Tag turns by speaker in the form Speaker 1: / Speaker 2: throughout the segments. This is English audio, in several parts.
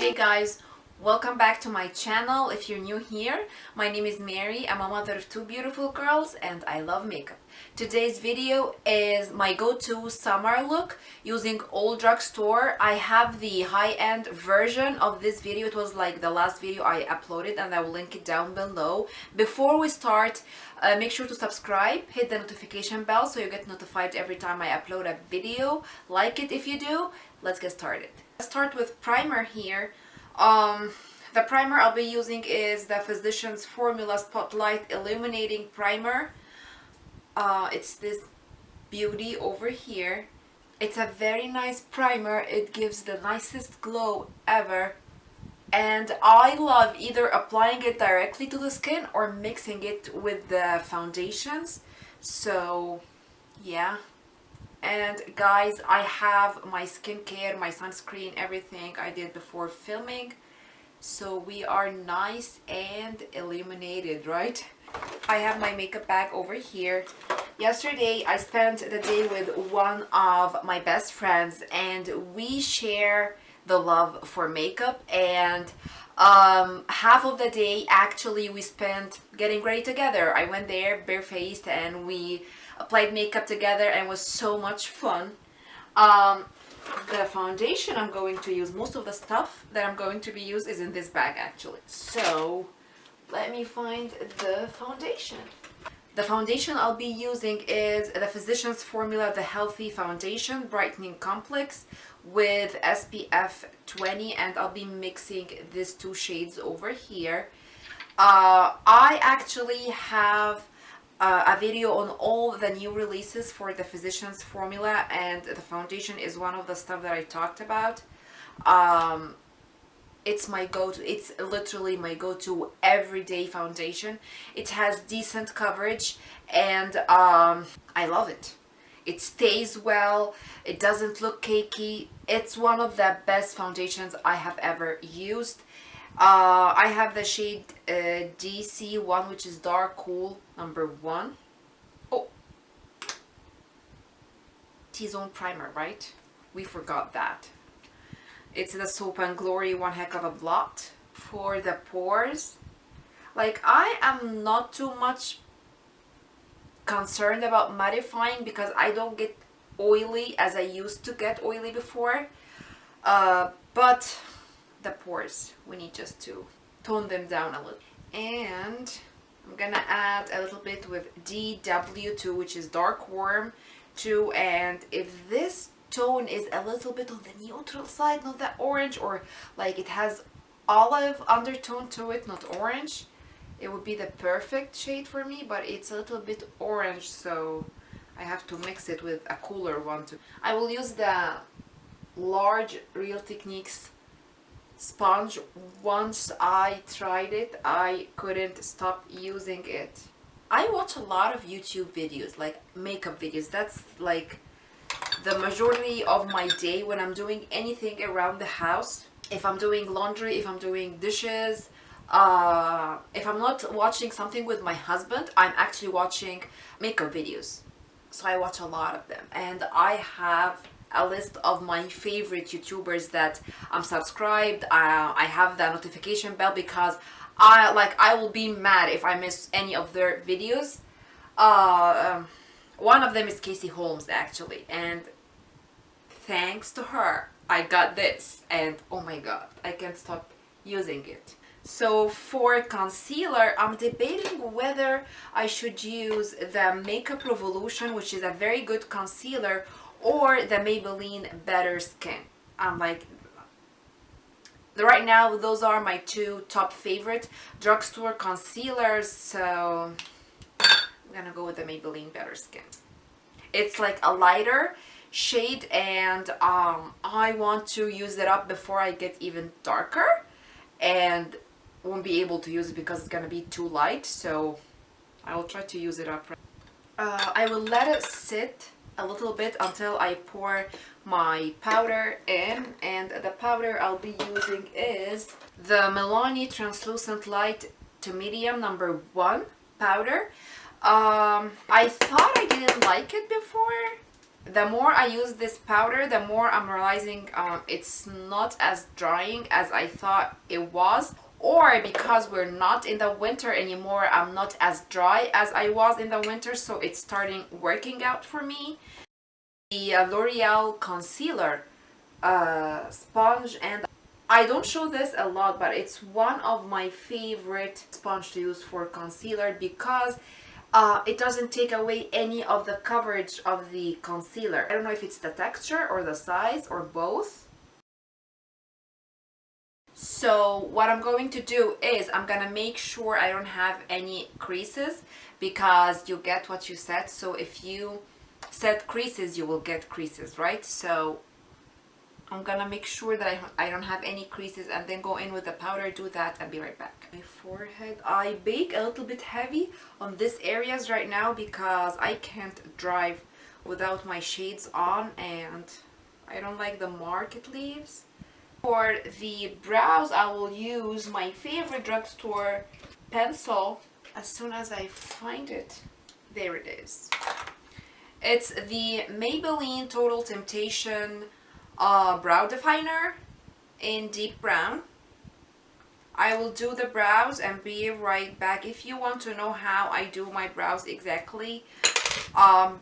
Speaker 1: Hey guys, welcome back to my channel. If you're new here, my name is Mary. I'm a mother of two beautiful girls and I love makeup. Today's video is my go-to summer look using old Drugstore. I have the high-end version of this video. It was like the last video I uploaded and I will link it down below. Before we start, make sure to subscribe, hit the notification bell so you get notified every time I upload a video. Like it if you do. Let's get started. Let's start with primer here. The primer I'll be using is the Physicians Formula Spotlight Illuminating Primer. It's this beauty over here. It's a very nice primer. It gives the nicest glow ever. And I love either applying it directly to the skin or mixing it with the foundations. So, yeah. And guys, I have my skincare, my sunscreen, everything I did before filming. So we are nice and illuminated, right? I have my makeup bag over here. Yesterday, I spent the day with one of my best friends and we share the love for makeup. And half of the day, actually, we spent getting ready together. I went there barefaced and we applied makeup together and it was so much fun. The foundation I'm going to use, most of the stuff that I'm going to be used is in this bag actually. So let me find the foundation. The foundation I'll be using is the Physicians Formula The Healthy Foundation Brightening Complex with SPF 20, and I'll be mixing these two shades over here. I actually have a video on all the new releases for the Physicians Formula, and the foundation is one of the stuff that I talked about. It's my go-to. It's literally my go-to everyday foundation. It has decent coverage and I love it. It stays well. It doesn't look cakey. It's one of the best foundations I have ever used. I have the shade DC1, which is Dark Cool number 1. Oh, T-Zone Primer, right? We forgot that. It's the Soap and Glory One Heck of a Blot for the pores. Like, I am not too much concerned about mattifying because I don't get oily as I used to get oily before. But the pores, we need just to tone them down a little. And I'm gonna add a little bit with DW2, which is Dark Warm 2. And if this tone is a little bit on the neutral side, not that orange, or like it has olive undertone to it, not orange, it would be the perfect shade for me, but it's a little bit orange, so I have to mix it with a cooler one too. I will use the large Real Techniques sponge. Once I tried it, I couldn't stop using it. I watch a lot of YouTube videos, like makeup videos. That's like the majority of my day when I'm doing anything around the house. If I'm doing laundry, if I'm doing dishes, if I'm not watching something with my husband, I'm actually watching makeup videos. So I watch a lot of them, and I have a list of my favorite YouTubers that I'm subscribed. I have the notification bell because I will be mad if I miss any of their videos. One of them is Casey Holmes actually, and thanks to her I got this, and oh my god, I can't stop using it. So for concealer, I'm debating whether I should use the Makeup Revolution, which is a very good concealer, or the Maybelline Better Skin. I'm like, right now those are my two top favorite drugstore concealers, so I'm gonna go with the Maybelline Better Skin. It's like a lighter shade, and I want to use it up before I get even darker, and won't be able to use it because it's gonna be too light, so I will try to use it up. I will let it sit a little bit until I pour my powder in, and the powder I'll be using is the Milani Translucent Light to Medium number 1 powder. I thought I didn't like it before, the more I use this powder, the more I'm realizing it's not as drying as I thought it was. Or because we're not in the winter anymore, I'm not as dry as I was in the winter, so it's starting working out for me. The L'Oreal concealer sponge, and I don't show this a lot, but it's one of my favorite sponge to use for concealer because it doesn't take away any of the coverage of the concealer. I don't know if it's the texture or the size or both. So what I'm going to do is I'm gonna make sure I don't have any creases, because you get what you set. So if you set creases, you will get creases, right? So I'm gonna make sure that I don't have any creases, and then go in with the powder, do that, and be right back. My forehead, I bake a little bit heavy on these areas right now because I can't drive without my shades on, and I don't like the mark it leaves. For the brows, I will use my favorite drugstore pencil as soon as I find it. There it is. It's the Maybelline Total Temptation brow definer in deep brown. I will do the brows and be right back. If you want to know how I do my brows exactly,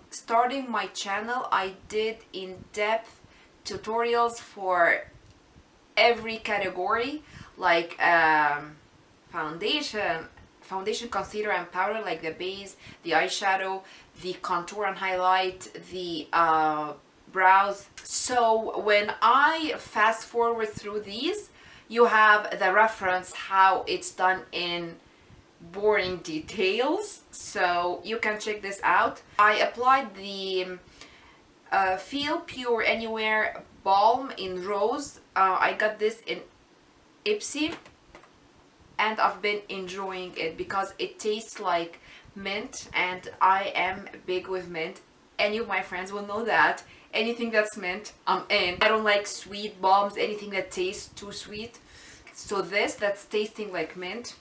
Speaker 1: starting my channel, I did in-depth tutorials for every category, like foundation, concealer, and powder, like the base, the eyeshadow, the contour and highlight, the brows. So when I fast forward through these, you have the reference how it's done in boring details, so you can check this out. I applied the Feel Pure Anywhere balm in rose. I got this in Ipsy, and I've been enjoying it because it tastes like mint, and I am big with mint. Any of my friends will know that. Anything that's mint, I'm in. I don't like sweet balms, anything that tastes too sweet. So this that's tasting like mint,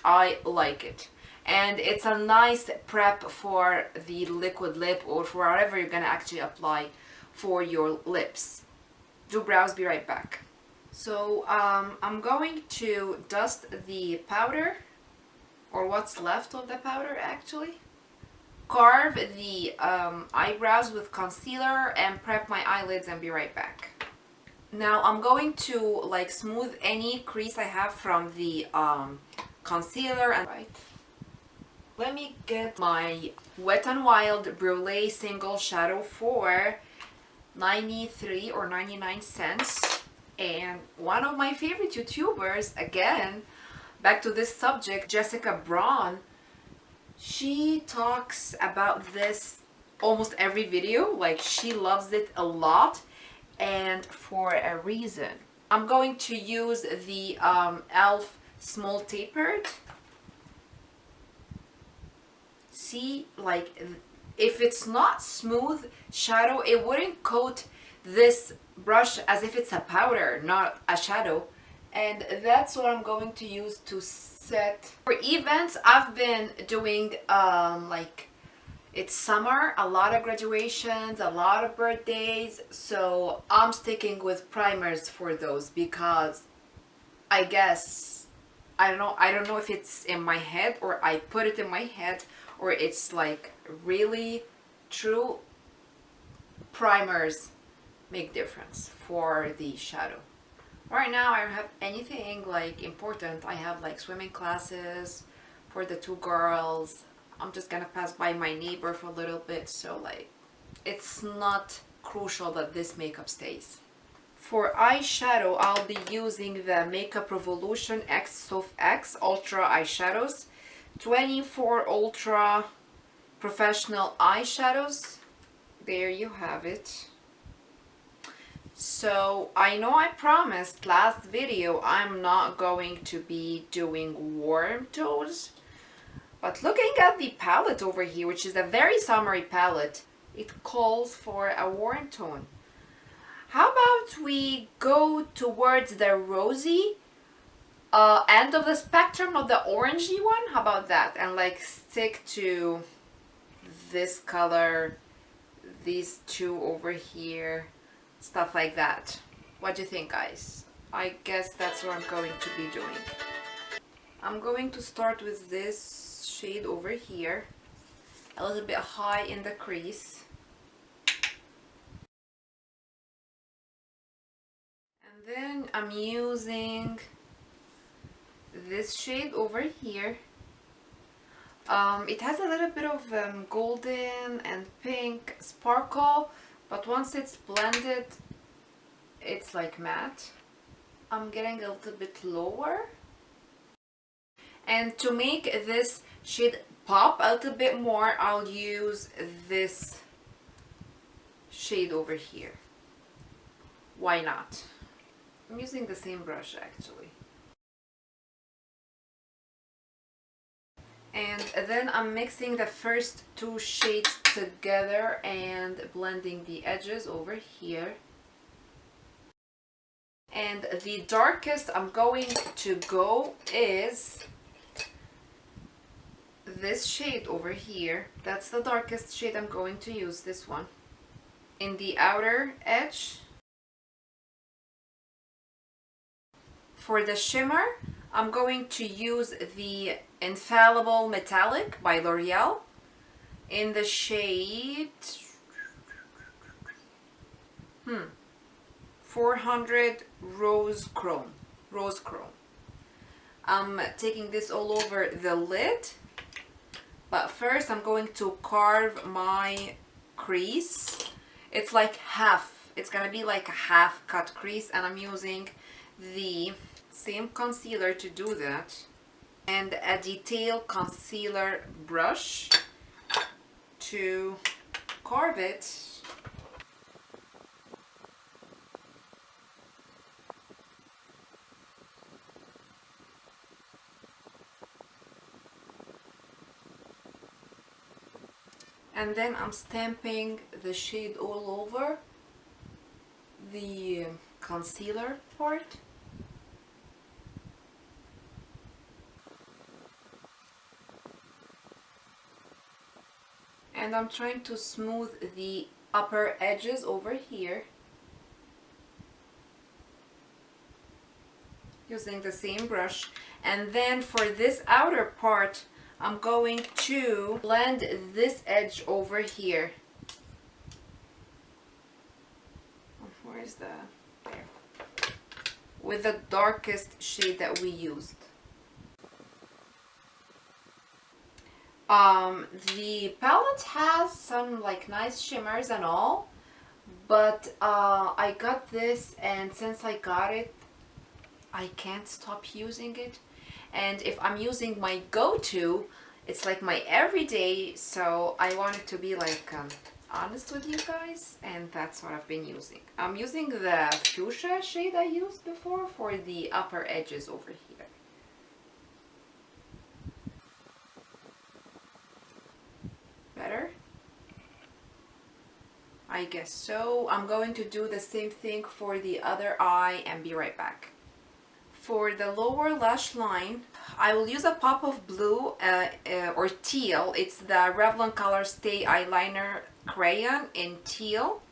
Speaker 1: I like it. And it's a nice prep for the liquid lip, or for whatever you're gonna actually apply for your lips. Do brows, be right back. So I'm going to dust the powder, or what's left of the powder actually. Carve the eyebrows with concealer and prep my eyelids, and be right back. Now I'm going to like smooth any crease I have from the concealer, and let me get my Wet n Wild Brulee Single Shadow for 93 or 99 cents. And one of my favorite YouTubers, again, back to this subject, Jessica Braun, she talks about this almost every video. Like, she loves it a lot, and for a reason. I'm going to use the e.l.f. Small Tapered. See, like, if it's not smooth shadow, it wouldn't coat this brush as if it's a powder, not a shadow. And that's what I'm going to use to set. For events, I've been doing like, it's summer, a lot of graduations, a lot of birthdays, so I'm sticking with primers for those, because I guess, I don't know if it's in my head, or I put it in my head, or it's like really true. Primers make difference for the shadow. Right now I don't have anything like important. I have like swimming classes for the two girls. I'm just gonna pass by my neighbor for a little bit, so like, it's not crucial that this makeup stays. For eyeshadow, I'll be using the Makeup Revolution X Soft X Ultra eyeshadows. 24 Ultra Professional eyeshadows. There you have it. So I know I promised last video I'm not going to be doing warm tones, but looking at the palette over here, which is a very summery palette, it calls for a warm tone. How about we go towards the rosy end of the spectrum, not the orangey one? How about that? And like stick to this color, these two over here, stuff like that. What do you think, guys? I guess that's what I'm going to be doing. I'm going to start with this shade over here, a little bit high in the crease. And then I'm using this shade over here. It has a little bit of golden and pink sparkle, but once it's blended, it's like matte. I'm getting a little bit lower. And to make this shade pop a little bit more, I'll use this shade over here. Why not? I'm using the same brush actually. And then I'm mixing the first two shades together and blending the edges over here. And the darkest I'm going to go is this shade over here. That's the darkest shade I'm going to use, this one. In the outer edge. For the shimmer, I'm going to use the Infallible Metallic by L'Oreal in the shade 400 Rose Chrome. I'm taking this all over the lid, but first I'm going to carve my crease. It's like half, it's gonna be like a half cut crease, and I'm using the same concealer to do that, and a detail concealer brush to carve it. And then I'm stamping the shade all over the concealer part. And I'm trying to smooth the upper edges over here using the same brush. And then for this outer part, I'm going to blend this edge over here. Where is the... there. With the darkest shade that we used. The palette has some like nice shimmers and all, but I got this, and since I got it, I can't stop using it. And if I'm using my go-to, it's like my everyday, so I want it to be like honest with you guys, and that's what I've been using. I'm using the fuchsia shade I used before for the upper edges over here. Better? I guess so. I'm going to do the same thing for the other eye and be right back. For the lower lash line, I will use a pop of blue or teal. It's the Revlon Color Stay Eyeliner Crayon in teal.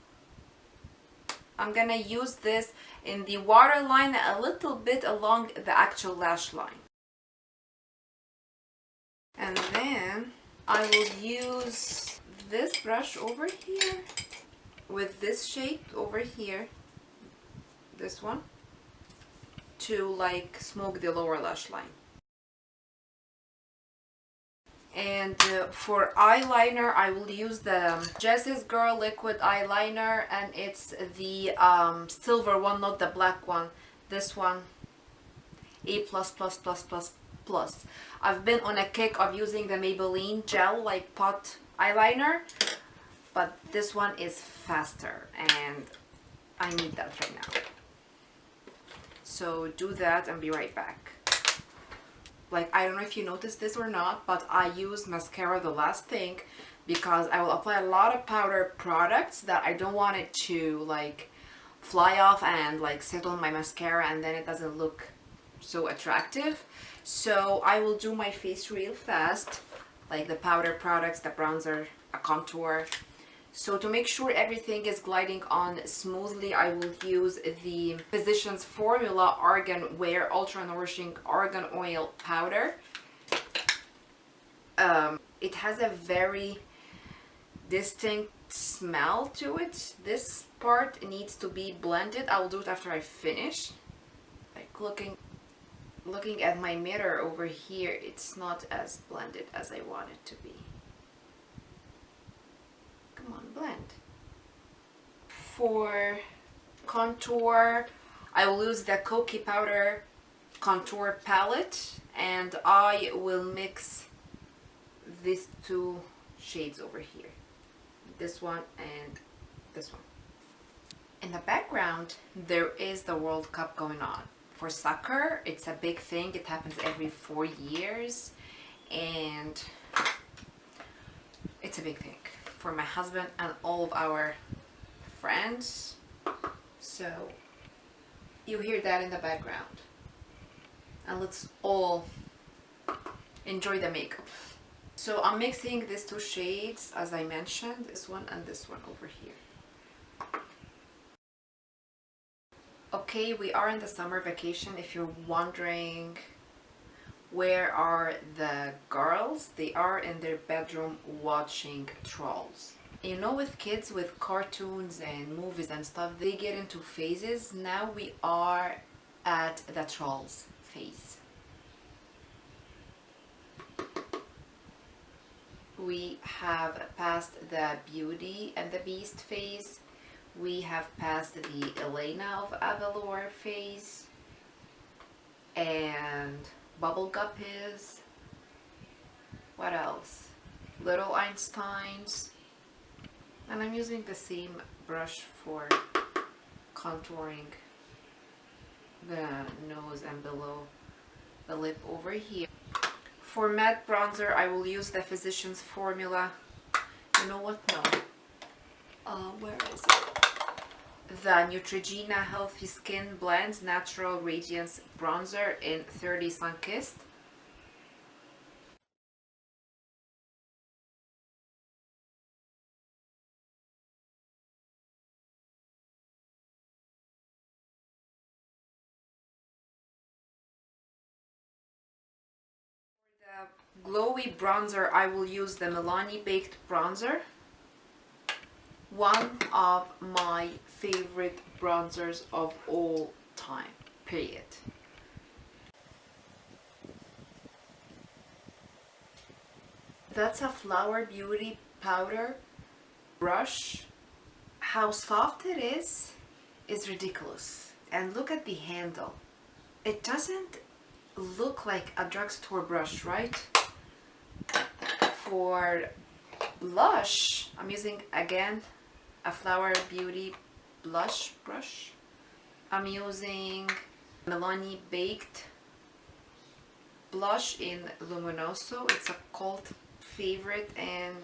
Speaker 1: I'm gonna use this in the waterline a little bit along the actual lash line. And then I will use this brush over here with this shade over here, this one, to like smoke the lower lash line. And for eyeliner, I will use the Jessie's Girl Liquid Eyeliner, and it's the silver one, not the black one. This one, A++++++. I've been on a kick of using the Maybelline gel like pot eyeliner, but this one is faster and I need that right now. So do that and be right back. Like, I don't know if you noticed this or not, but I use mascara the last thing because I will apply a lot of powder products that I don't want it to like fly off and like sit on my mascara, and then it doesn't look so attractive. So I will do my face real fast, like the powder products, the bronzer, a contour. So to make sure everything is gliding on smoothly, I will use the Physicians Formula Argan Wear Ultra Nourishing Argan Oil Powder. It has a very distinct smell to it. This part needs to be blended. I will do it after I finish. Like looking at my mirror over here, it's not as blended as I want it to be. Come on, blend. For contour, I will use the Koki Powder Contour Palette, and I will mix these two shades over here. This one and this one. In the background, there is the World Cup going on. For soccer, it's a big thing. It happens every 4 years, and it's a big thing for my husband and all of our friends. So you hear that in the background, and let's all enjoy the makeup. So I'm mixing these two shades, as I mentioned, this one and this one over here. Okay, we are in the summer vacation. If you're wondering where are the girls, they are in their bedroom watching Trolls. You know, with kids, with cartoons and movies and stuff, they get into phases. Now we are at the Trolls phase. We have passed the Beauty and the Beast phase. We have passed the Elena of Avalor phase. And Bubble Guppies. What else? Little Einsteins. And I'm using the same brush for contouring the nose and below the lip over here. For matte bronzer, I will use the Physicians Formula. You know what? No. Where is it? The Neutrogena Healthy Skin Blends Natural Radiance Bronzer in 30 Sunkissed. For the glowy bronzer, I will use the Milani Baked Bronzer. One of my favorite bronzers of all time, period. That's a Flower Beauty powder brush. How soft it is ridiculous. And look at the handle. It doesn't look like a drugstore brush, right? For blush, I'm using again a Flower Beauty blush brush. I'm using Milani Baked blush in Luminoso. It's a cult favorite and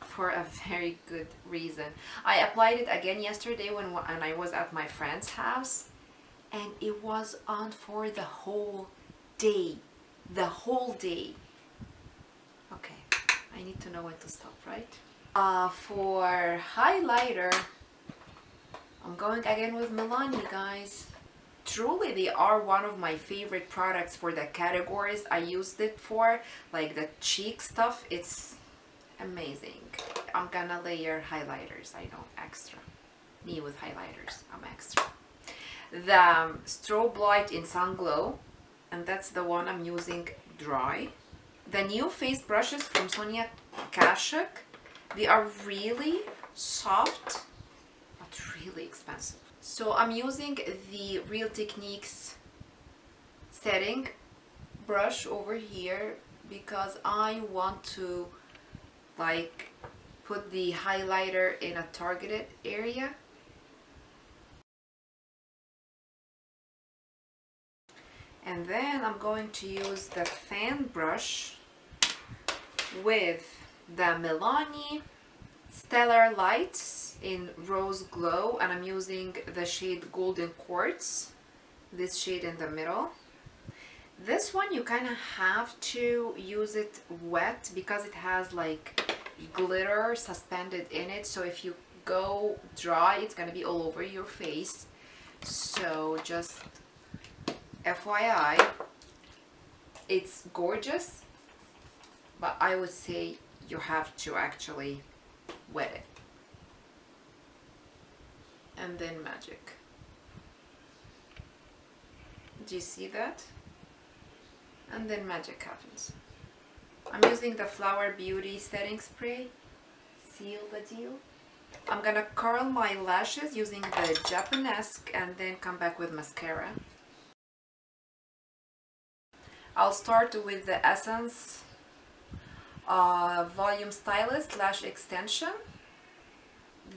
Speaker 1: for a very good reason. I applied it again yesterday when I was at my friend's house, and it was on for the whole day. The whole day. Okay, I need to know when to stop, right? For highlighter, I'm going again with Milani, guys. Truly, they are one of my favorite products for the categories I used it for, like the cheek stuff. It's amazing. I'm gonna layer highlighters. I don't extra. Me with highlighters, I'm extra. The Strobe Light in Sun Glow, and that's the one I'm using dry. The new face brushes from Sonia Kashuk. They are really soft, but really expensive. So I'm using the Real Techniques setting brush over here because I want to like put the highlighter in a targeted area. And then I'm going to use the fan brush with the Milani Stellar Lights in Rose Glow, and I'm using the shade Golden Quartz, this shade in the middle. This one you kind of have to use it wet because it has like glitter suspended in it, so if you go dry, it's gonna be all over your face. So just FYI, it's gorgeous, but I would say you have to actually wet it. And then magic. Do you see that? And then magic happens. I'm using the Flower Beauty setting spray. Seal the deal. I'm gonna curl my lashes using the Japanesque and then come back with mascara. I'll start with the Essence Volume Stylist Lash Extension.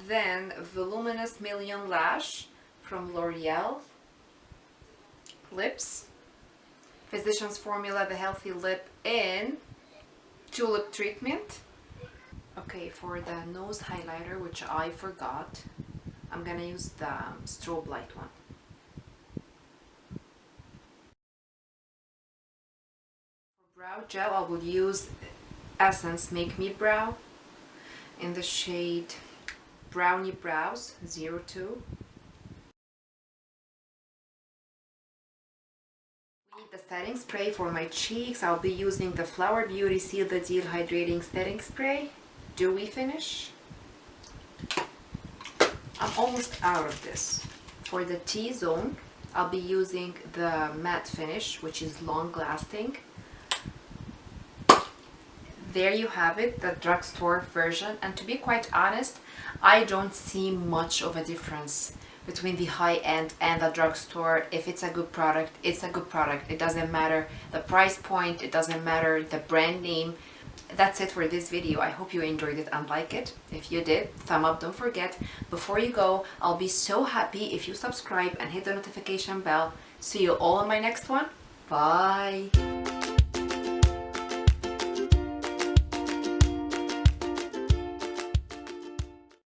Speaker 1: Then Voluminous Million Lash from L'Oreal. Lips. Physicians Formula The Healthy Lip in Tulip Treatment. Okay, for the nose highlighter, which I forgot, I'm gonna use the strobe light one. For brow gel, I will use Essence Make Me Brow in the shade Brownie Brows 02. The setting spray for my cheeks, I'll be using the Flower Beauty Seal the Deal Hydrating Setting Spray. Dewy finish. I'm almost out of this. For the T-zone, I'll be using the matte finish, which is long lasting. There you have it, the drugstore version. And to be quite honest, I don't see much of a difference between the high-end and the drugstore. If it's a good product, it's a good product. It doesn't matter the price point, it doesn't matter the brand name. That's it for this video. I hope you enjoyed it and like it. If you did, thumb up, don't forget. Before you go, I'll be so happy if you subscribe and hit the notification bell. See you all on my next one. Bye!